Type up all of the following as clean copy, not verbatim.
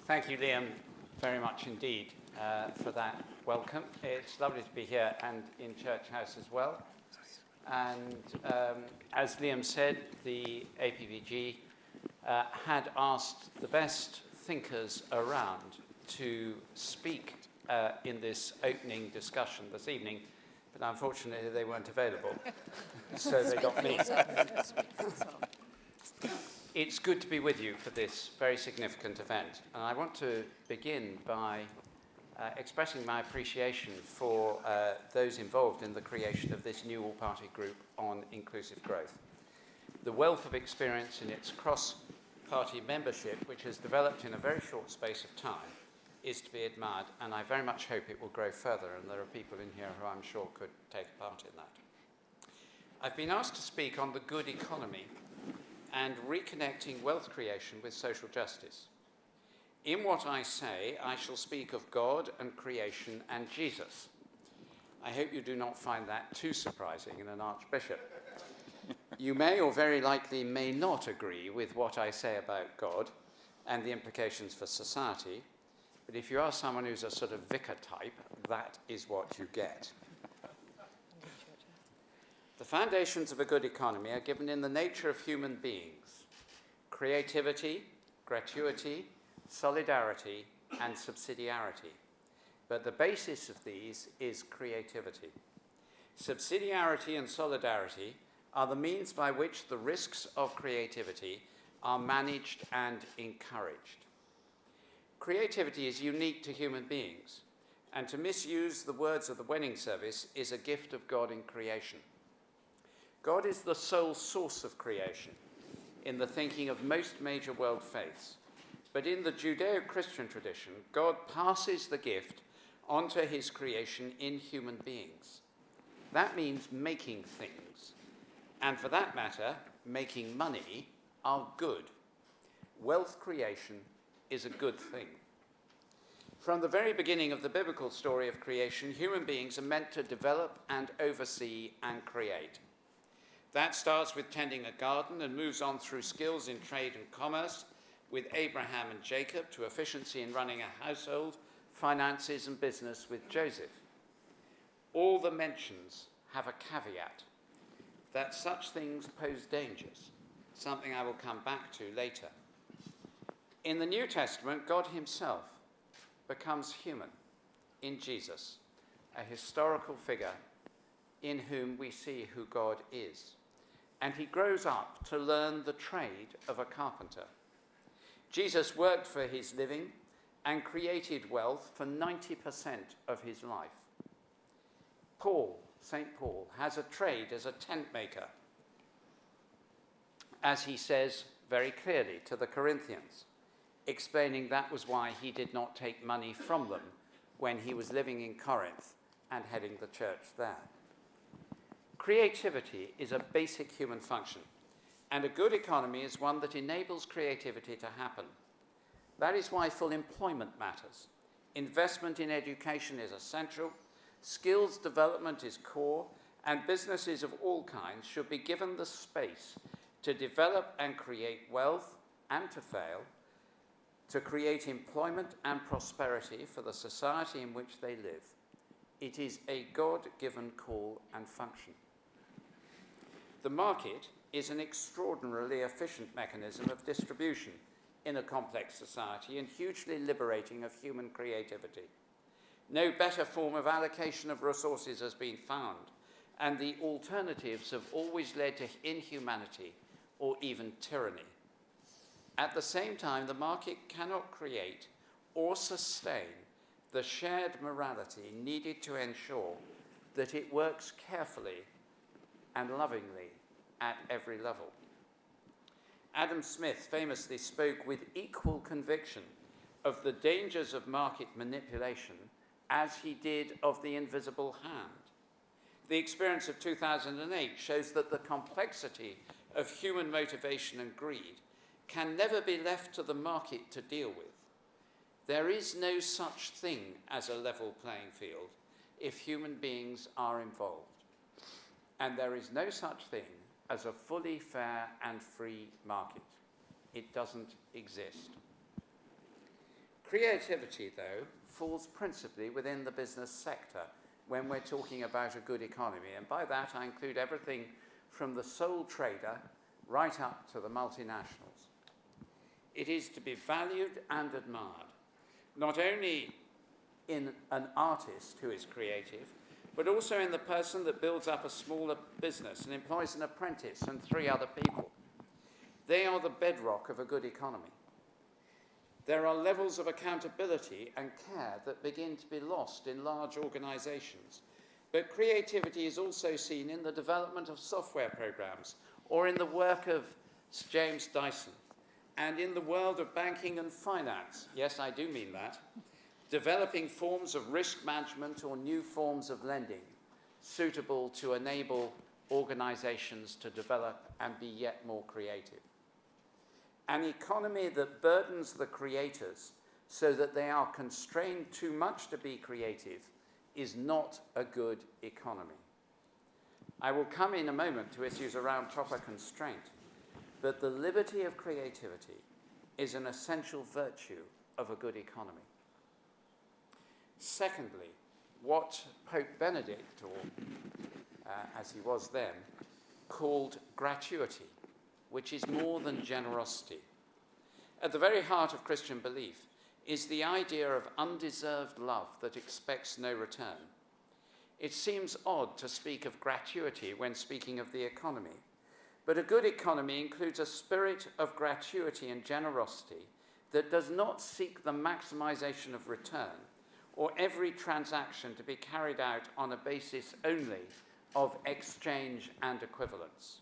Thank you, Liam, very much indeed for that welcome. It's lovely to be here and in Church House as well. And as Liam said, the APVG had asked the best thinkers around to speak in this opening discussion this evening, but unfortunately they weren't available, so they got me. It's good to be with you for this very significant event, and I want to begin by expressing my appreciation for those involved in the creation of this new All Party Group on inclusive growth. The wealth of experience in its cross-party membership, which has developed in a very short space of time, is to be admired, and I very much hope it will grow further, and there are people in here who I'm sure could take part in that. I've been asked to speak on the good economy and reconnecting wealth creation with social justice. In what I say, I shall speak of God and creation and Jesus. I hope you do not find that too surprising in an archbishop. You may or very likely may not agree with what I say about God and the implications for society, but if you are someone who's a sort of vicar type, that is what you get. The foundations of a good economy are given in the nature of human beings: creativity, gratuity, solidarity, and subsidiarity. But the basis of these is creativity. Subsidiarity and solidarity are the means by which the risks of creativity are managed and encouraged. Creativity is unique to human beings, and to misuse the words of the wedding service is a gift of God in creation. God is the sole source of creation in the thinking of most major world faiths. But in the Judeo-Christian tradition, God passes the gift onto his creation in human beings. That means making things, and for that matter, making money, are good. Wealth creation is a good thing. From the very beginning of the biblical story of creation, human beings are meant to develop and oversee and create. That starts with tending a garden and moves on through skills in trade and commerce with Abraham and Jacob to efficiency in running a household, finances and business with Joseph. All the mentions have a caveat that such things pose dangers, something I will come back to later. In the New Testament, God himself becomes human in Jesus, a historical figure in whom we see who God is. And he grows up to learn the trade of a carpenter. Jesus worked for his living and created wealth for 90% of his life. St. Paul, has a trade as a tent maker, as he says very clearly to the Corinthians, explaining that was why he did not take money from them when he was living in Corinth and heading the church there. Creativity is a basic human function, and a good economy is one that enables creativity to happen. That is why full employment matters. Investment in education is essential, skills development is core, and businesses of all kinds should be given the space to develop and create wealth and to fail, to create employment and prosperity for the society in which they live. It is a God-given call and function. The market is an extraordinarily efficient mechanism of distribution in a complex society and hugely liberating of human creativity. No better form of allocation of resources has been found, and the alternatives have always led to inhumanity or even tyranny. At the same time, the market cannot create or sustain the shared morality needed to ensure that it works carefully and lovingly at every level. Adam Smith famously spoke with equal conviction of the dangers of market manipulation as he did of the invisible hand. The experience of 2008 shows that the complexity of human motivation and greed can never be left to the market to deal with. There is no such thing as a level playing field if human beings are involved. And there is no such thing as a fully fair and free market. It doesn't exist. Creativity, though, falls principally within the business sector when we're talking about a good economy. And by that, I include everything from the sole trader right up to the multinationals. It is to be valued and admired, not only in an artist who is creative, but also in the person that builds up a smaller business and employs an apprentice and 3 other people. They are the bedrock of a good economy. There are levels of accountability and care that begin to be lost in large organizations. But creativity is also seen in the development of software programs or in the work of James Dyson and in the world of banking and finance. Yes, I do mean that. Developing forms of risk management or new forms of lending suitable to enable organizations to develop and be yet more creative. An economy that burdens the creators so that they are constrained too much to be creative is not a good economy. I will come in a moment to issues around proper constraint, but the liberty of creativity is an essential virtue of a good economy. Secondly, what Pope Benedict, or as he was then, called gratuity, which is more than generosity. At the very heart of Christian belief is the idea of undeserved love that expects no return. It seems odd to speak of gratuity when speaking of the economy, but a good economy includes a spirit of gratuity and generosity that does not seek the maximization of return or every transaction to be carried out on a basis only of exchange and equivalence.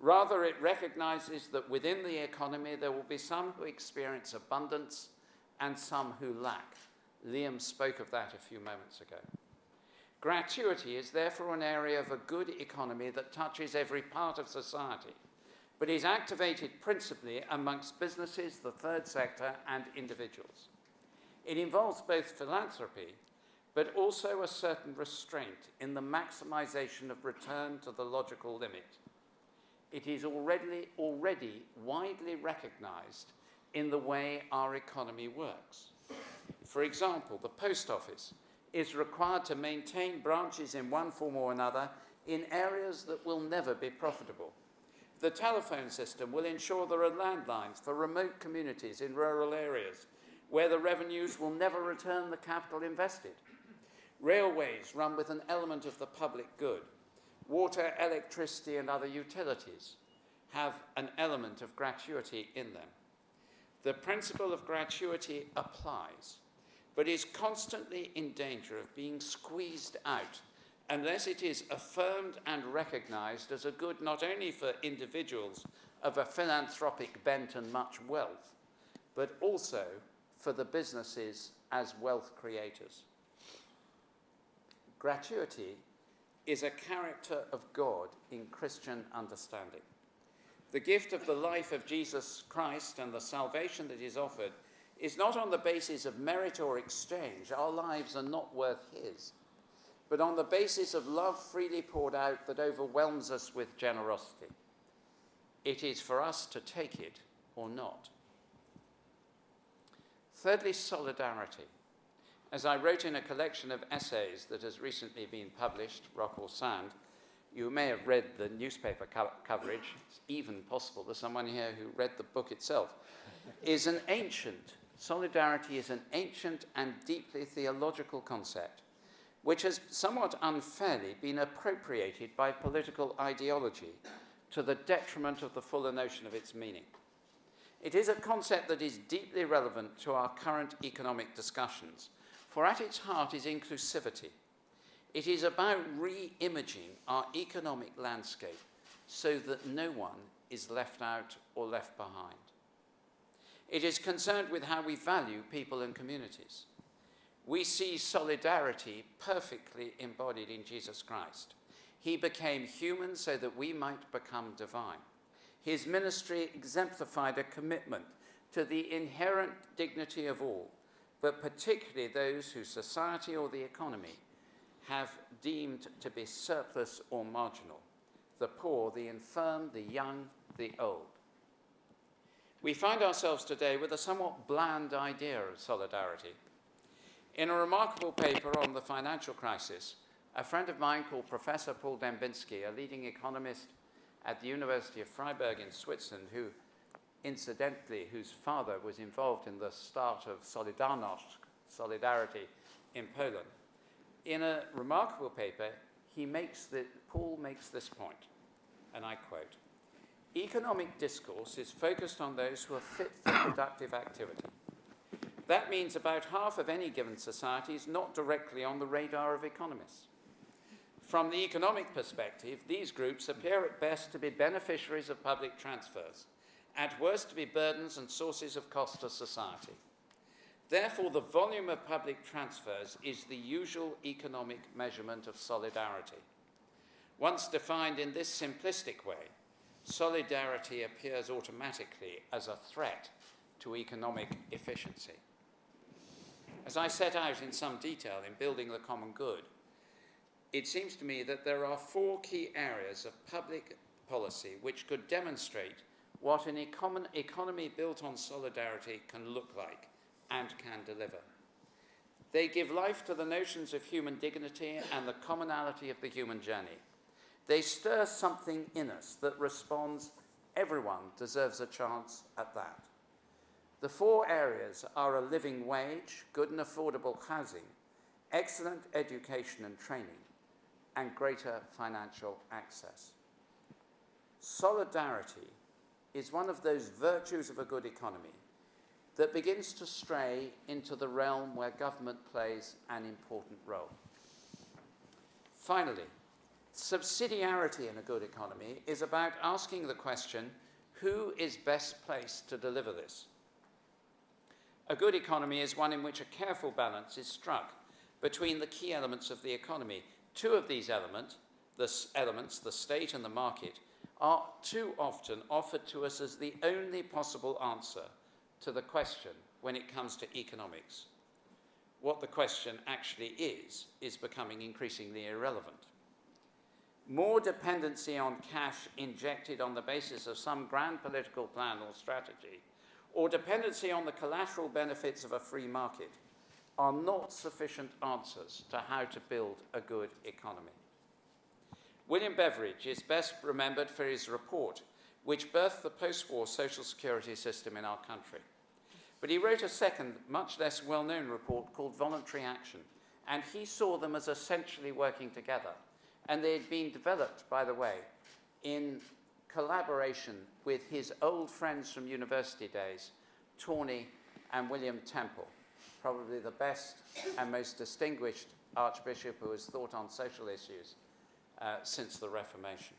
Rather, it recognizes that within the economy there will be some who experience abundance and some who lack. Liam spoke of that a few moments ago. Gratuity is therefore an area of a good economy that touches every part of society, but is activated principally amongst businesses, the third sector, and individuals. It involves both philanthropy, but also a certain restraint in the maximization of return to the logical limit. It is already widely recognized in the way our economy works. For example, the post office is required to maintain branches in one form or another in areas that will never be profitable. The telephone system will ensure there are landlines for remote communities in rural areas where the revenues will never return the capital invested. Railways run with an element of the public good. Water, electricity, and other utilities have an element of gratuity in them. The principle of gratuity applies, but is constantly in danger of being squeezed out unless it is affirmed and recognized as a good not only for individuals of a philanthropic bent and much wealth, but also for the businesses as wealth creators. Gratuity is a character of God in Christian understanding. The gift of the life of Jesus Christ and the salvation that is offered is not on the basis of merit or exchange. Our lives are not worth his, but on the basis of love freely poured out that overwhelms us with generosity. It is for us to take it or not. Thirdly, solidarity. As I wrote in a collection of essays that has recently been published, Rock or Sand, you may have read the newspaper coverage. It's even possible there's someone here who read the book itself. Solidarity is an ancient and deeply theological concept, which has somewhat unfairly been appropriated by political ideology to the detriment of the fuller notion of its meaning. It is a concept that is deeply relevant to our current economic discussions, for at its heart is inclusivity. It is about re-imaging our economic landscape so that no one is left out or left behind. It is concerned with how we value people and communities. We see solidarity perfectly embodied in Jesus Christ. He became human so that we might become divine. His ministry exemplified a commitment to the inherent dignity of all, but particularly those whose society or the economy have deemed to be surplus or marginal: the poor, the infirm, the young, the old. we find ourselves today with a somewhat bland idea of solidarity. In a remarkable paper on the financial crisis, a friend of mine called Professor Paul Dembinski, a leading economist at the University of Freiburg in Switzerland, who, incidentally, whose father was involved in the start of Solidarność, Solidarity, in Poland. In a remarkable paper, Paul makes this point, and I quote, "Economic discourse is focused on those who are fit for productive activity. That means about half of any given society is not directly on the radar of economists. From the economic perspective, these groups appear at best to be beneficiaries of public transfers, at worst to be burdens and sources of cost to society. Therefore, the volume of public transfers is the usual economic measurement of solidarity. Once defined in this simplistic way, solidarity appears automatically as a threat to economic efficiency." As I set out in some detail in Building the Common Good, it seems to me that there are 4 key areas of public policy which could demonstrate what an economy built on solidarity can look like and can deliver. They give life to the notions of human dignity and the commonality of the human journey. They stir something in us that responds, everyone deserves a chance at that. The 4 areas are a living wage, good and affordable housing, excellent education and training, and greater financial access. Solidarity is one of those virtues of a good economy that begins to stray into the realm where government plays an important role. Finally, subsidiarity in a good economy is about asking the question, who is best placed to deliver this? A good economy is one in which a careful balance is struck between the key elements of the economy. 2 of these elements, the state and the market, are too often offered to us as the only possible answer to the question when it comes to economics. What the question actually is becoming increasingly irrelevant. More dependency on cash injected on the basis of some grand political plan or strategy, or dependency on the collateral benefits of a free market, are not sufficient answers to how to build a good economy. William Beveridge is best remembered for his report, which birthed the post-war social security system in our country. But he wrote a second, much less well-known report called Voluntary Action, and he saw them as essentially working together. And they had been developed, by the way, in collaboration with his old friends from university days, Tawney and William Temple, probably the best and most distinguished Archbishop who has thought on social issues since the Reformation.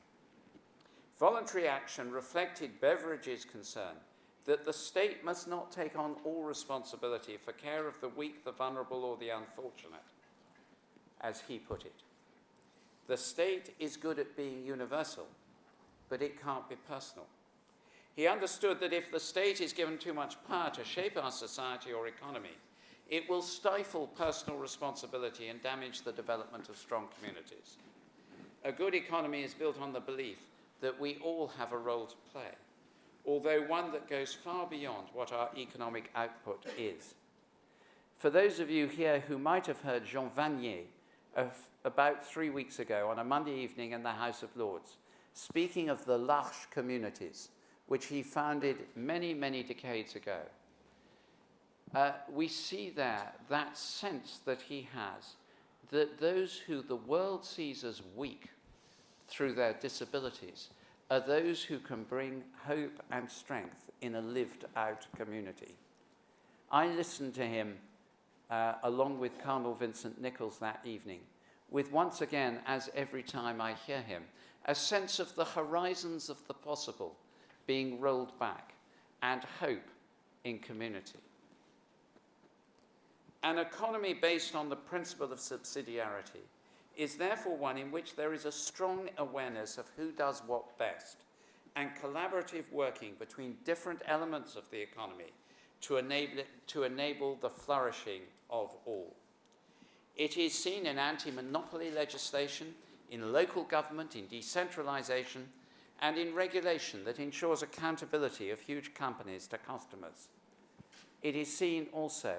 Voluntary action reflected Beveridge's concern that the state must not take on all responsibility for care of the weak, the vulnerable, or the unfortunate, as he put it. The state is good at being universal, but it can't be personal. He understood that if the state is given too much power to shape our society or economy, it will stifle personal responsibility and damage the development of strong communities. A good economy is built on the belief that we all have a role to play, although one that goes far beyond what our economic output is. For those of you here who might have heard Jean Vanier about 3 weeks ago on a Monday evening in the House of Lords, speaking of the L'Arche communities, which he founded many, many decades ago, we see there that sense that he has that those who the world sees as weak through their disabilities are those who can bring hope and strength in a lived-out community. I listened to him along with Cardinal Vincent Nichols that evening, with once again, as every time I hear him, a sense of the horizons of the possible being rolled back and hope in community. An economy based on the principle of subsidiarity is therefore one in which there is a strong awareness of who does what best and collaborative working between different elements of the economy to enable the flourishing of all. It is seen in anti-monopoly legislation, in local government, in decentralization, and in regulation that ensures accountability of huge companies to customers. It is seen also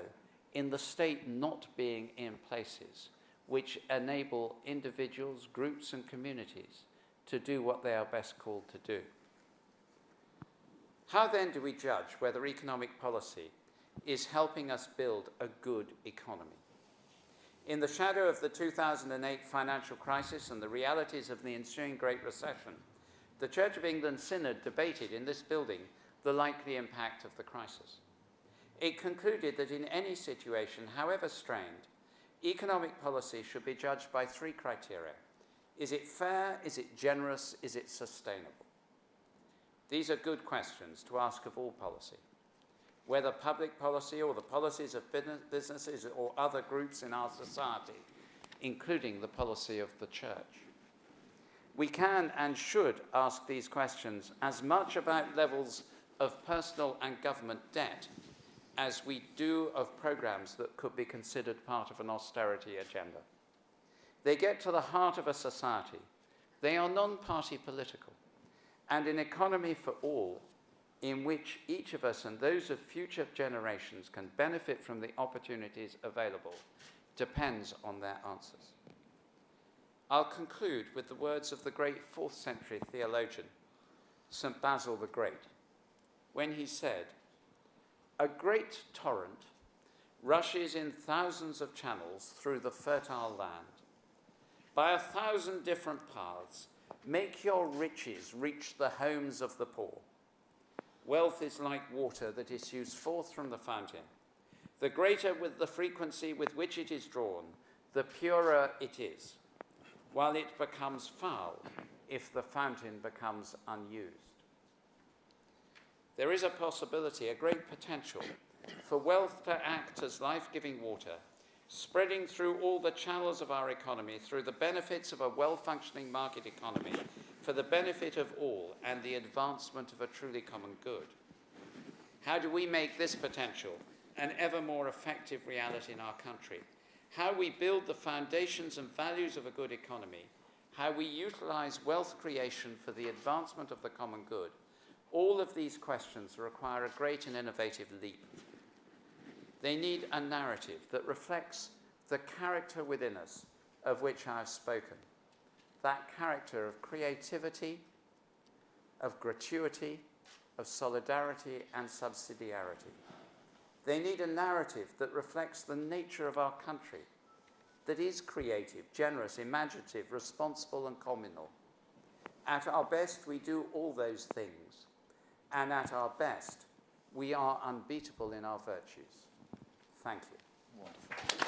in the state not being in places which enable individuals, groups and communities to do what they are best called to do. How then do we judge whether economic policy is helping us build a good economy? In the shadow of the 2008 financial crisis and the realities of the ensuing Great Recession, the Church of England Synod debated in this building the likely impact of the crisis. It concluded that in any situation, however strained, economic policy should be judged by three criteria. Is it fair? Is it generous? Is it sustainable? These are good questions to ask of all policy, whether public policy or the policies of businesses or other groups in our society, including the policy of the Church. We can and should ask these questions as much about levels of personal and government debt as we do of programs that could be considered part of an austerity agenda. They get to the heart of a society. They are non-party political, and an economy for all in which each of us and those of future generations can benefit from the opportunities available depends on their answers. I'll conclude with the words of the great 4th century theologian, St. Basil the Great, when he said, "A great torrent rushes in thousands of channels through the fertile land. By 1,000 different paths, make your riches reach the homes of the poor. Wealth is like water that issues forth from the fountain. The greater with the frequency with which it is drawn, the purer it is, while it becomes foul if the fountain becomes unused." There is a possibility, a great potential, for wealth to act as life-giving water, spreading through all the channels of our economy, through the benefits of a well-functioning market economy, for the benefit of all and the advancement of a truly common good. How do we make this potential an ever more effective reality in our country? How we build the foundations and values of a good economy, how we utilize wealth creation for the advancement of the common good, all of these questions require a great and innovative leap. They need a narrative that reflects the character within us of which I have spoken, that character of creativity, of gratuity, of solidarity and subsidiarity. They need a narrative that reflects the nature of our country, that is creative, generous, imaginative, responsible and communal. At our best, we do all those things, and at our best, we are unbeatable in our virtues. Thank you. Wonderful.